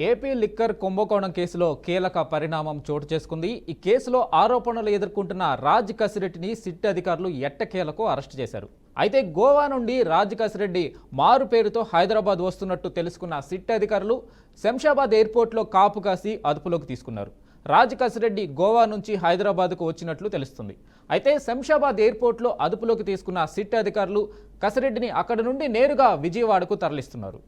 AP liquor కుంభకోణం కేసులో కీలక పరిణామం చోటు చేసుకుంది. ఈ కేసులో ఆరోపణలు ఎదుర్కొంటున్న రాజ్ కసిరెడ్డిని సిట్ అధికారులు ఎట్టకేలకు అరెస్ట్ చేశారు. అయితే గోవా నుండి రాజ్ కసిరెడ్డి మారు పేరుతో హైదరాబాద్ వస్తున్నట్టు తెలుసుకున్న సిట్ అధికారులు శంషాబాద్ ఎయిర్పోర్ట్లో కాపు కాసి అదుపులోకి తీసుకున్నారు. రాజ్ కసిరెడ్డి గోవా నుంచి హైదరాబాద్కు వచ్చినట్లు తెలుస్తుంది. అయితే శంషాబాద్ ఎయిర్పోర్ట్లో అదుపులోకి తీసుకున్న సిట్ అధికారులు కసిరెడ్డిని అక్కడి నుండి నేరుగా విజయవాడకు తరలిస్తున్నారు.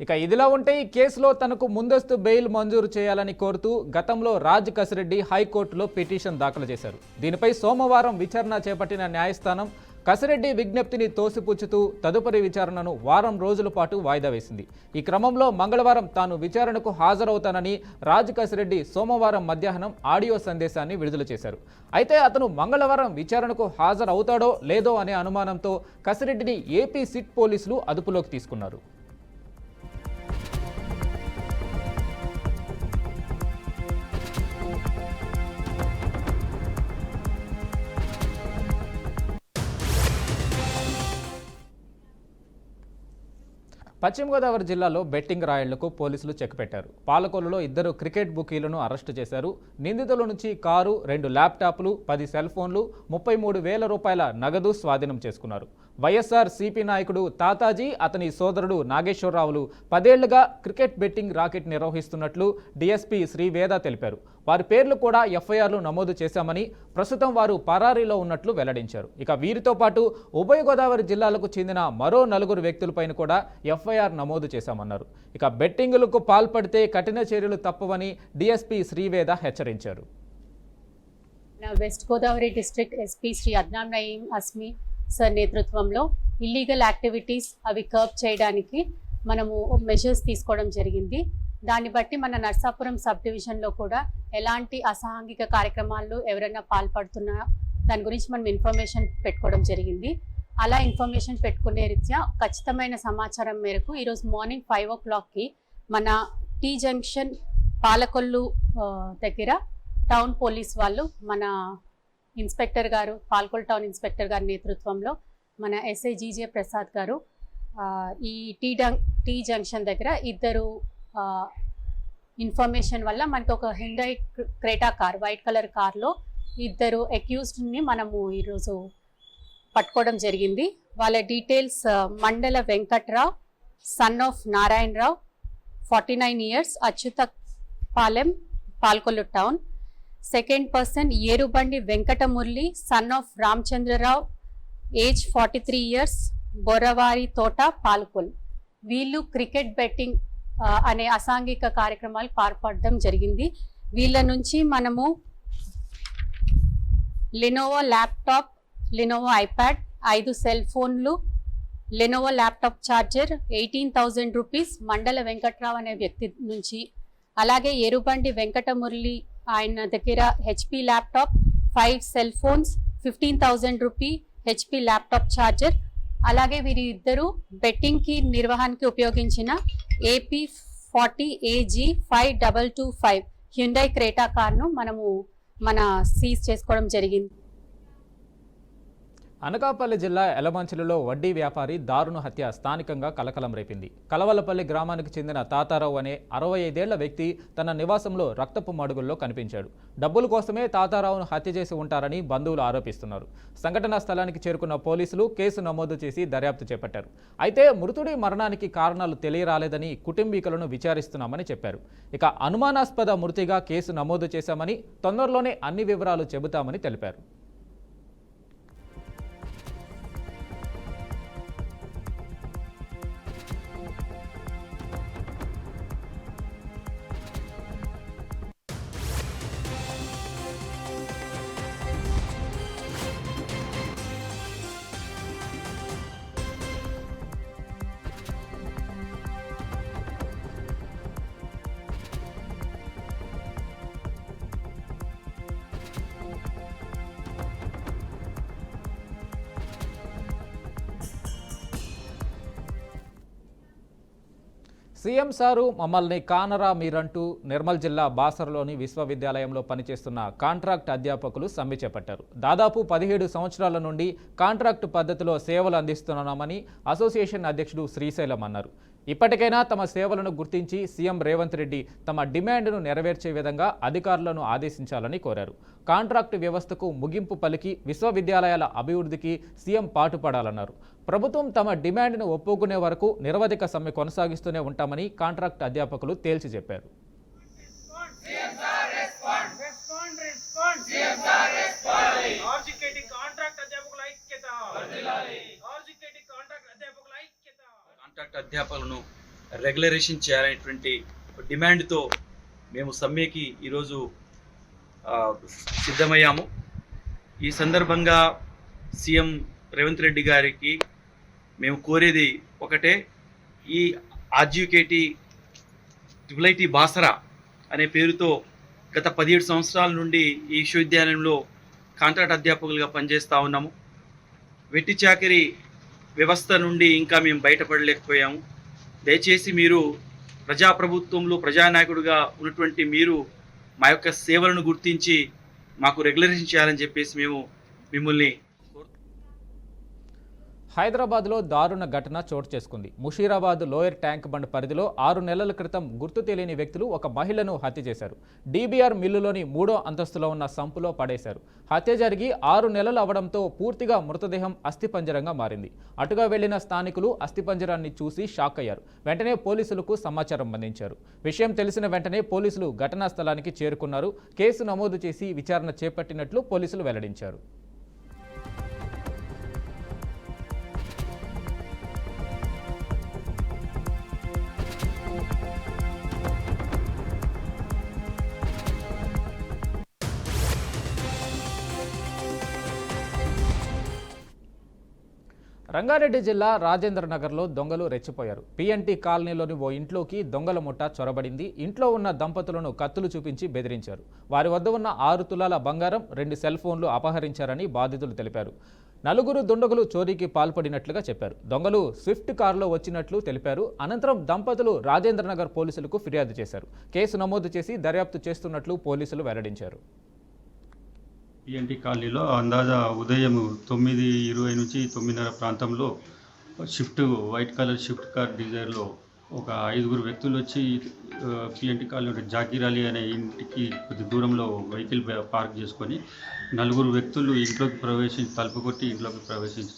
ఇక ఇదిలా ఉంటే ఈ కేసులో తనకు ముందస్తు బెయిల్ మంజూరు చేయాలని కోరుతూ గతంలో రాజ్ కసిరెడ్డి హైకోర్టులో పిటిషన్ దాఖలు చేశారు. దీనిపై సోమవారం విచారణ చేపట్టిన న్యాయస్థానం కసిరెడ్డి విజ్ఞప్తిని తోసిపుచ్చుతూ తదుపరి విచారణను వారం రోజుల పాటు వాయిదా వేసింది. ఈ క్రమంలో మంగళవారం తాను విచారణకు హాజరవుతానని రాజ్ కసిరెడ్డి సోమవారం మధ్యాహ్నం ఆడియో సందేశాన్ని విడుదల చేశారు. అయితే అతను మంగళవారం విచారణకు హాజరవుతాడో లేదో అనే అనుమానంతో కసిరెడ్డిని ఏపీ సిట్ పోలీసులు అదుపులోకి తీసుకున్నారు. పశ్చిమ గోదావరి జిల్లాలో బెట్టింగ్ రాయళ్లకు పోలీసులు చెక్ పెట్టారు. పాలకొల్లులో 2 క్రికెట్ బుకీలను అరెస్టు చేశారు. నిందితుల నుంచి కారు, 2 ల్యాప్టాప్లు, 10 సెల్ ఫోన్లు, 33,000 రూపాయల నగదు స్వాధీనం చేసుకున్నారు. వైఎస్ఆర్ సిపి నాయకుడు తాతాజీ, అతని సోదరుడు నాగేశ్వరరావులు 10 ఏళ్లుగా క్రికెట్ బెట్టింగ్ రాకెట్ నిర్వహిస్తున్నట్లు డీఎస్పీ శ్రీవేద తెలిపారు. వారి పేర్లు కూడా ఎఫ్ఐఆర్లు నమోదు చేశామని, ప్రస్తుతం వారు పరారీలో ఉన్నట్లు వెల్లడించారు. ఇక వీరితో పాటు ఉభయ గోదావరి జిల్లాలకు చెందిన మరో 4 వ్యక్తులపైన కూడా ఎఫ్ఐఆర్ నమోదు చేశామన్నారు. ఇక బెట్టింగులకు పాల్పడితే కఠిన చర్యలు తప్పవని డీఎస్పీ శ్రీవేద హెచ్చరించారు. West Godavari district SP Shri Adnan Naeem Asmi sir నేతృత్వంలో ఇల్లీగల్ యాక్టివిటీస్ అవి కర్బ్ చేయడానికి మనము మెజర్స్ తీసుకోవడం జరిగింది. దాన్ని బట్టి మన నర్సాపురం సబ్ డివిజన్లో కూడా ఎలాంటి అసాంఘిక కార్యక్రమాల్లో ఎవరైనా పాల్పడుతున్నా దాని గురించి మనం ఇన్ఫర్మేషన్ పెట్టుకోవడం జరిగింది. అలా ఇన్ఫర్మేషన్ పెట్టుకునే రీత్యా ఖచ్చితమైన సమాచారం మేరకు ఈరోజు మార్నింగ్ 5 o'clockకి మన టీ జంక్షన్ పాలకొల్లు దగ్గర టౌన్ పోలీస్ వాళ్ళు మన ఇన్స్పెక్టర్ గారు, పాల్కొల్ టౌన్ ఇన్స్పెక్టర్ గారి నేతృత్వంలో మన ఎస్ఐ జీజే ప్రసాద్ గారు ఈ టీ జంక్షన్ దగ్గర 2 ఇన్ఫర్మేషన్ వల్ల మనకు ఒక Hyundai Creta car, white colour కార్లో 2 అక్యూజ్డ్ని మనము ఈరోజు పట్టుకోవడం జరిగింది. వాళ్ళ details Mandala Venkatrao, son of Narayanarao, 49 years, Achyutapalem, Palakollu town. Second person Erubandi Venkatamurali, son of Ramachandrarao, age 43 years, Boravari Thota, Palakol. వీళ్ళు క్రికెట్ బెట్టింగ్ అనే అసాంఘిక కార్యక్రమాలు పాల్పడడం జరిగింది. వీళ్ళ నుంచి మనము Lenovo laptop, Lenovo iPad, 5 cell ఫోన్లు, లెనోవో ల్యాప్టాప్ ఛార్జర్, 18,000 రూపీస్ మండల వెంకట్రావు అనే వ్యక్తి నుంచి, అలాగే ఎరుబండి వెంకటమురళి ఆయన దగ్గర HP laptop, 5 cell phones, 15,000 rupee HP laptop charger, అలాగే వీరి 2 బెట్టింగ్కి నిర్వహణకి ఉపయోగించిన AP 40 AG 5225 హ్యుండై క్రేటా కార్ను మనము సీజ్ చేసుకోవడం జరిగింది. అనకాపల్లి జిల్లా ఎలమంచిలిలో వడ్డీ వ్యాపారి దారుణ హత్య స్థానికంగా కలకలం రేపింది. కలవలపల్లి గ్రామానికి చెందిన తాతారావు అనే 65 ఏళ్ల వ్యక్తి తన నివాసంలో రక్తపు మడుగుల్లో కనిపించాడు. డబ్బుల కోసమే తాతారావును హత్య చేసి ఉంటారని బంధువులు ఆరోపిస్తున్నారు. సంఘటనా స్థలానికి చేరుకున్న పోలీసులు కేసు నమోదు చేసి దర్యాప్తు చేపట్టారు. అయితే మృతుడి మరణానికి కారణాలు తెలియరాలేదని కుటుంబీకులను విచారిస్తున్నామని చెప్పారు. ఇక అనుమానాస్పద మృతిగా కేసు నమోదు చేశామని, తొందరలోనే అన్ని వివరాలు చెబుతామని తెలిపారు. సీఎం సారు మమ్మల్ని కానరా మీరంటూ నిర్మల్ జిల్లా బాసరలోని విశ్వవిద్యాలయంలో పనిచేస్తున్న కాంట్రాక్ట్ అధ్యాపకులు సమ్మె చేపట్టారు. దాదాపు 17 సంవత్సరాల నుండి కాంట్రాక్ట్ పద్ధతిలో సేవలు అందిస్తున్నామని అసోసియేషన్ అధ్యక్షుడు శ్రీశైలం అన్నారు. ఇప్పటికైనా తమ సేవలను గుర్తించి సీఎం రేవంత్ రెడ్డి తమ డిమాండ్ను నెరవేర్చే విధంగా అధికారులను ఆదేశించాలని కోరారు. కాంట్రాక్టు వ్యవస్థకు ముగింపు పలికి విశ్వవిద్యాలయాల అభివృద్ధికి సీఎం పాటుపడాలన్నారు. ప్రభుత్వం తమ డిమాండ్ను ఒప్పుకునే వరకు నిరవధిక సమ్మె కొనసాగిస్తూనే ఉంటామని కాంట్రాక్ట్ అధ్యాపకులు తేల్చి చెప్పారు. కాంట్రాక్ట్ అధ్యాపకులను రెగ్యులరేషన్ చేయాలనేటువంటి డిమాండ్తో మేము సమ్మెకి ఈరోజు సిద్ధమయ్యాము. ఈ సందర్భంగా సీఎం రేవంత్ రెడ్డి గారికి మేము కోరేది ఒకటే, ఈ ఆర్జీకేటీ ట్రిపుల్ బాసరా అనే పేరుతో గత 17 సంవత్సరాల నుండి ఈ విశ్వవిద్యాలయంలో కాంట్రాక్ట్ అధ్యాపకులుగా పనిచేస్తూ ఉన్నాము. వెట్టి చాకరీ వ్యవస్థ నుండి ఇంకా మేము బయటపడలేకపోయాము. దయచేసి మీరు ప్రజాప్రభుత్వంలో ప్రజానాయకుడిగా ఉన్నటువంటి మీరు మా యొక్క సేవలను గుర్తించి మాకు రెగ్యులరేషన్ చేయాలని చెప్పేసి మేము మిమ్మల్ని. హైదరాబాద్లో దారుణ ఘటన చోటు చేసుకుంది. ముషీరాబాద్ లోయర్ ట్యాంక్ బండ్ పరిధిలో 6 నెలల క్రితం గుర్తు తెలియని వ్యక్తులు ఒక మహిళను హత్య చేశారు. డీబీఆర్ మిల్లులోని 3వ అంతస్తులో ఉన్న సంపులో పడేశారు. హత్య జరిగి 6 నెలలు అవడంతో పూర్తిగా మృతదేహం అస్థిపంజరంగా మారింది. అటుగా వెళ్లిన స్థానికులు అస్థిపంజరాన్ని చూసి షాక్ అయ్యారు. వెంటనే పోలీసులకు సమాచారం అందించారు. విషయం తెలిసిన వెంటనే పోలీసులు ఘటనా స్థలానికి చేరుకున్నారు. కేసు నమోదు చేసి విచారణ చేపట్టినట్లు పోలీసులు వెల్లడించారు. రంగారెడ్డి జిల్లా రాజేంద్ర నగర్లో దొంగలు రెచ్చిపోయారు. పిఎన్టీ కాలనీలోని ఓ ఇంట్లోకి దొంగల ముఠా చొరబడింది. ఇంట్లో ఉన్న దంపతులను కత్తులు చూపించి బెదిరించారు. వారి వద్ద ఉన్న 6 తులాల బంగారం, 2 సెల్ ఫోన్లు అపహరించారని బాధితులు తెలిపారు. 4 దుండగులు చోరీకి పాల్పడినట్లుగా చెప్పారు. దొంగలు స్విఫ్ట్ కారులో వచ్చినట్లు తెలిపారు. అనంతరం దంపతులు రాజేంద్ర నగర్ పోలీసులకు ఫిర్యాదు చేశారు. కేసు నమోదు చేసి దర్యాప్తు చేస్తున్నట్లు పోలీసులు వెల్లడించారు. పిఎన్టీ కాలనీలో అందాజా ఉదయం 9:20 నుంచి 9:30 ప్రాంతంలో వైట్ కలర్ షిఫ్ట్ కార్ డిజైర్లో ఒక 5 వ్యక్తులు వచ్చి పిఎన్టీ కాలనీ జాకీర్ అలీ అనే ఇంటికి కొద్ది దూరంలో వెహికల్ పార్క్ చేసుకొని 4 వ్యక్తులు ఇంట్లోకి ప్రవేశించి తలుపు కొట్టి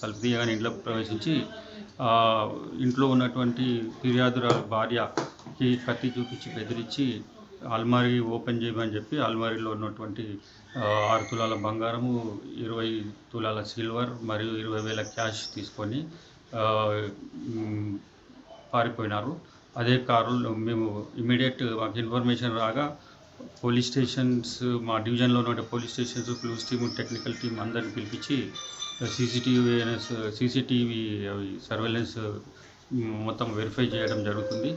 తలుపు తీయగానే ఇంట్లోకి ప్రవేశించి ఇంట్లో ఉన్నటువంటి ఫిర్యాదురాలు భార్యకి కత్తి చూపించి బెదిరించి అల్మారీ ఓపెన్ చేయమని చెప్పి అల్మారీలో ఉన్నటువంటి 6 తులాల బంగారము, 20 తులాల సిల్వర్ మరియు 20,000 క్యాష్ తీసుకొని పారిపోయినారు. అదే కారులో మేము ఇమీడియట్ మాకు ఇన్ఫర్మేషన్ రాగా పోలీస్ స్టేషన్స్, మా డివిజన్లో ఉన్న police stations, clues team, technical team అందరిని పిలిపించి సీసీటీవీ సర్వేలెన్స్ మొత్తం వెరిఫై చేయడం జరుగుతుంది.